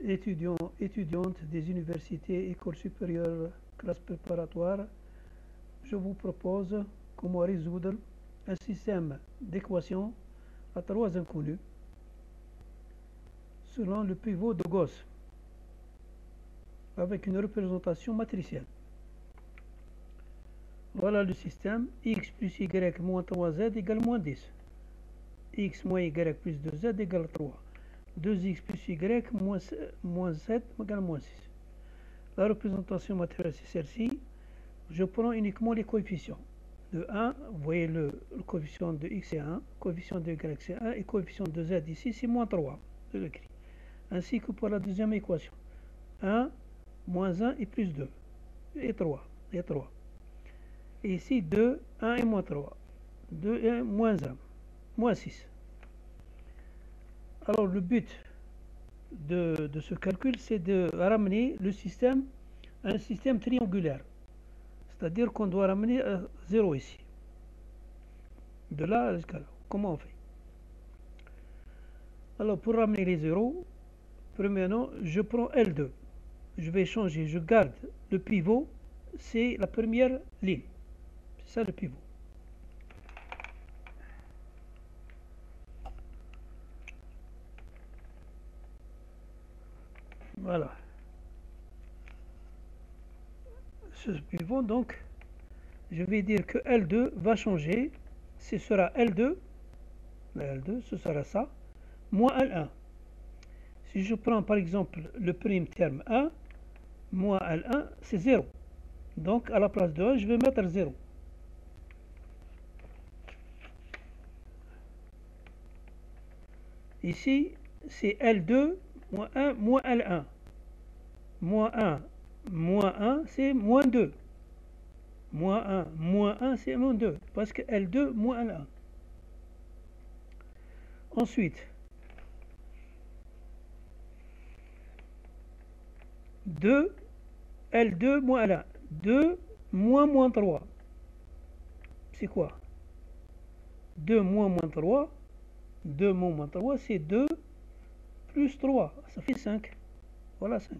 étudiants, étudiantes des universités, écoles supérieures, classes préparatoires, je vous propose comment résoudre un système d'équations à trois inconnus selon le pivot de Gauss avec une représentation matricielle. Voilà le système x plus y moins 3z égale moins 10. X moins y plus 2z égale 3. 2x plus y moins 7 égale moins 6. La représentation matérielle, c'est celle-ci. Je prends uniquement les coefficients. De 1, vous voyez le coefficient de x est 1, coefficient de y c'est 1, et coefficient de z ici, c'est moins 3. Je l'écris. Ainsi que pour la deuxième équation. 1, moins 1 et plus 2. Et 3. Et 3. Et ici, 2, 1 et moins 3. 2 et moins 1. Moins 6. Alors, le but de ce calcul, c'est de ramener le système à un système triangulaire. C'est-à-dire qu'on doit ramener à 0 ici. De là jusqu'à là. Comment on fait? Alors, pour ramener les zéros, premièrement, je prends L2. Je vais changer, je garde le pivot, c'est la première ligne. C'est ça le pivot. Voilà. Ce pivot, donc, je vais dire que L2 va changer. Ce sera L2. L2, ce sera ça. Moins L1. Si je prends par exemple le prime terme 1, moins L1, c'est 0. Donc, à la place de 1, je vais mettre 0. Ici, c'est L2 moins 1 moins L1. Moins 1, c'est moins 2. Moins 1, c'est moins 2. Parce que L2 moins L1. Ensuite, 2, L2 moins L1. 2 moins 3. C'est quoi? 2 moins 3. 2 moins 3, c'est 2 plus 3. Ça fait 5. Voilà 5.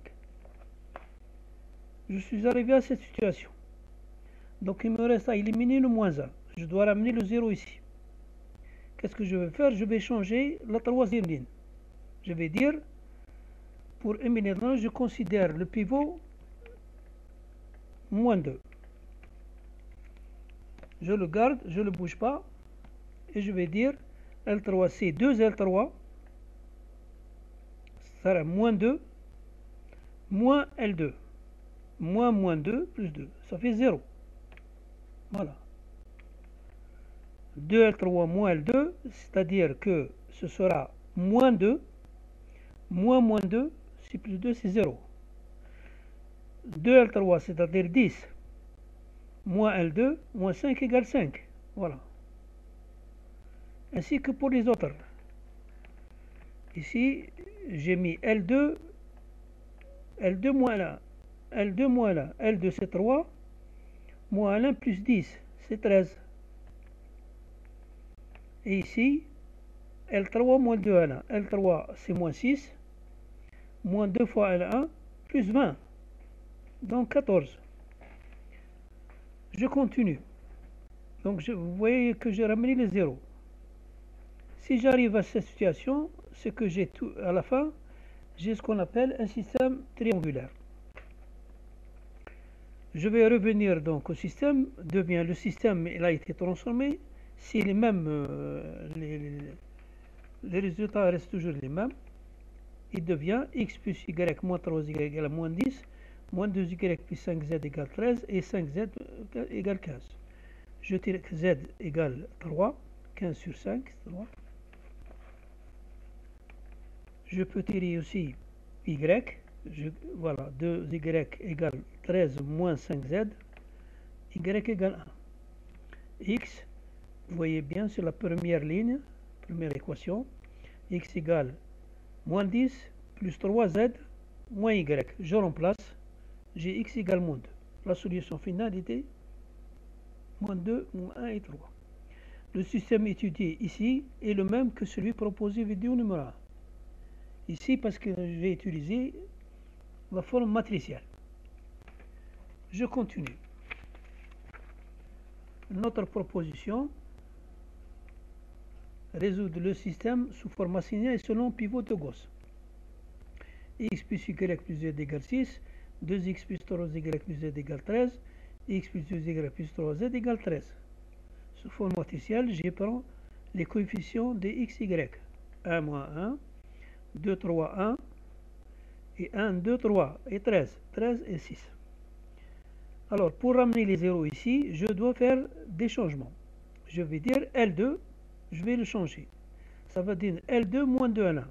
Je suis arrivé à cette situation. Donc il me reste à éliminer le moins 1. Je dois ramener le 0 ici. Qu'est-ce que je vais faire? Je vais changer la troisième ligne. Je vais dire, pour éliminer, je considère le pivot moins 2. Je le garde, je ne le bouge pas. Et je vais dire L3, c'est 2 L3. Ça sera moins 2. Moins L2. Moins 2 plus 2. Ça fait 0. Voilà. 2L3 moins L2, c'est-à-dire que ce sera moins 2. Moins 2, c'est plus 2, c'est 0. 2L3, c'est-à-dire 10. Moins L2, moins 5 égale 5. Voilà. Ainsi que pour les autres. Ici, j'ai mis L2 moins L1. L2 moins L1. L2, c'est 3. Moins L1 plus 10, c'est 13. Et ici, L3 moins 2 L1. L3, c'est moins 6. Moins 2 fois L1, plus 20. Donc 14. Je continue. Donc vous voyez que j'ai ramené les zéros. Si j'arrive à cette situation, c'est que j'ai tout à la fin, j'ai ce qu'on appelle un système triangulaire. Je vais revenir donc au système, le système il a été transformé, c'est les mêmes, les résultats restent toujours les mêmes. Il devient x plus y moins 3y égale moins 10, moins 2y plus 5z égale 13 et 5z égale 15. Je tire que z égale 3, 15 sur 5, 3. Je peux tirer aussi y, voilà, 2y égale 13 moins 5z, y égale 1. X, vous voyez bien, c'est la première ligne, première équation, x égale moins 10 plus 3z moins y. Je remplace, j'ai x égale moins 2. La solution finale était moins 2, moins 1 et 3. Le système étudié ici est le même que celui proposé vidéo numéro 1. Ici, parce que je vais utiliser la forme matricielle. Je continue. Notre proposition, résoudre le système sous forme assignée selon pivot de Gauss. X plus y plus z égale 6, 2x plus 3y plus z égale 13, x plus 2y plus 3z égale 13. Sous forme matricielle, je prends les coefficients de x, y. 1, moins 1, 2, 3, 1, et 1, 2, 3, et 13, 13 et 6. Alors, pour ramener les zéros ici, je dois faire des changements. Je vais dire L2, je vais le changer. Ça va dire L2 moins 2 L1.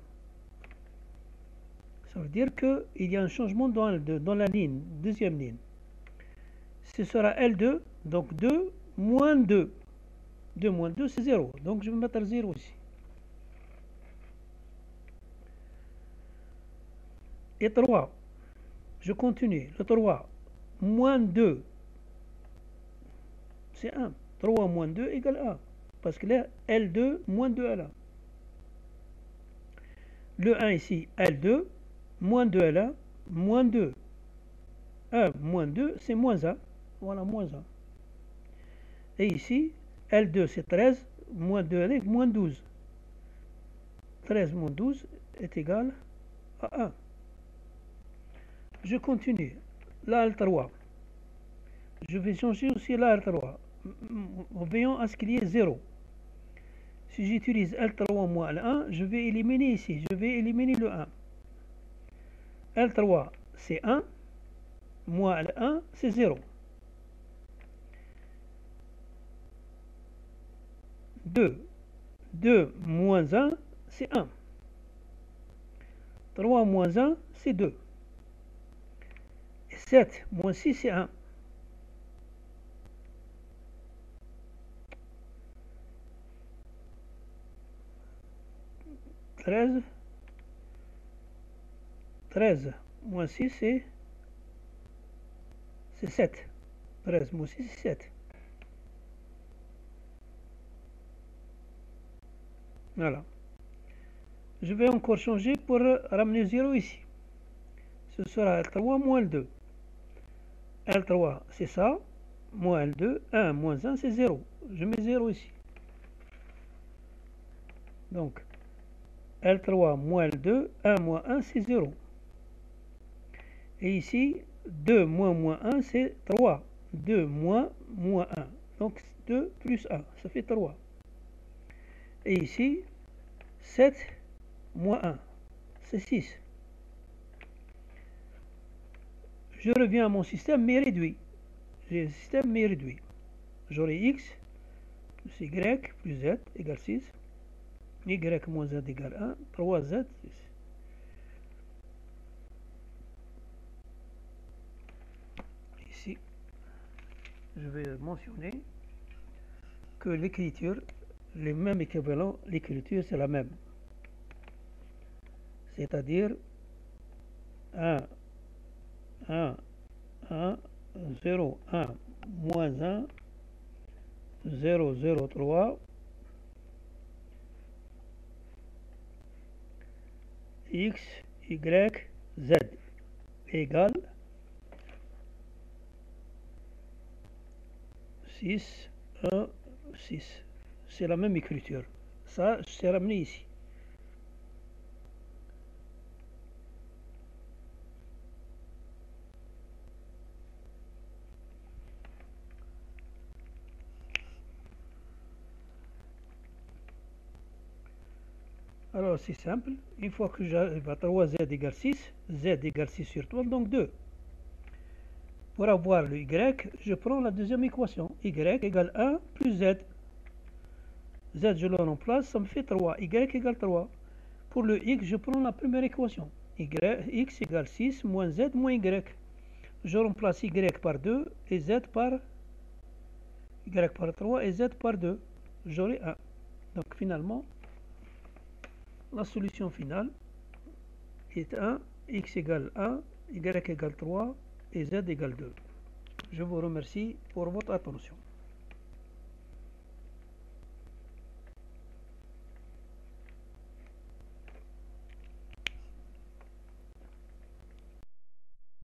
Ça veut dire qu'il y a un changement dans L2, dans la ligne, deuxième ligne. Ce sera L2, donc 2 moins 2. 2 moins 2, c'est 0. Donc, je vais mettre 0 ici. Et 3, je continue. Le 3, moins 2, c'est 1. 3 moins 2 égale 1. Parce que là, L2 moins 2 L1. Le 1 ici, L2, moins 2 L1, moins 2. 1 moins 2, c'est moins 1. Voilà, moins 1. Et ici, L2 c'est 13, moins 2 L1, moins 12. 13 moins 12 est égal à 1. Je continue. La L3. Je vais changer aussi la L3. Veillons à ce qu'il y ait 0. Si j'utilise L3 moins L1, je vais éliminer ici. Je vais éliminer le 1. L3 c'est 1, moins L1 c'est 0. 2. 2 moins 1 c'est 1. 3 moins 1 c'est 2. 7 moins 6 c'est 1. 13 moins 6 c'est 7. 13 moins 6 c'est 7. Voilà. Je vais encore changer pour ramener 0 ici. Ce sera L3 moins L2. L3 c'est ça, moins L2, 1 moins 1 c'est 0. Je mets 0 ici. Donc, L3 moins L2, 1 moins 1 c'est 0. Et ici, 2 moins 1 c'est 3. 2 moins 1. Donc 2 plus 1, ça fait 3. Et ici, 7 moins 1, c'est 6. Je reviens à mon système mais réduit. J'ai un système mais réduit. J'aurai x plus y plus z égale 6. Y moins z égale 1. 3z, 6. Ici, je vais mentionner que l'écriture, les mêmes équivalents, l'écriture c'est la même. C'est-à-dire 1, 1, 1, 0, 1, moins 1, 0, 0, 3, x, y, z égale 6, 1, 6. C'est la même écriture. Ça, c'est ramené ici. Alors, c'est simple. Une fois que j'arrive à 3z égale 6, z égale 6 sur 3, donc 2. Pour avoir le y, je prends la deuxième équation. Y égale 1 plus z. Z, je le remplace, ça me fait 3. Y égale 3. Pour le x, je prends la première équation. X égale 6 moins z moins y. Je remplace y par 2 et z par y par 3 et z par 2. J'aurai 1. Donc finalement, la solution finale est 1, x égale 1, y égale 3 et z égale 2. Je vous remercie pour votre attention.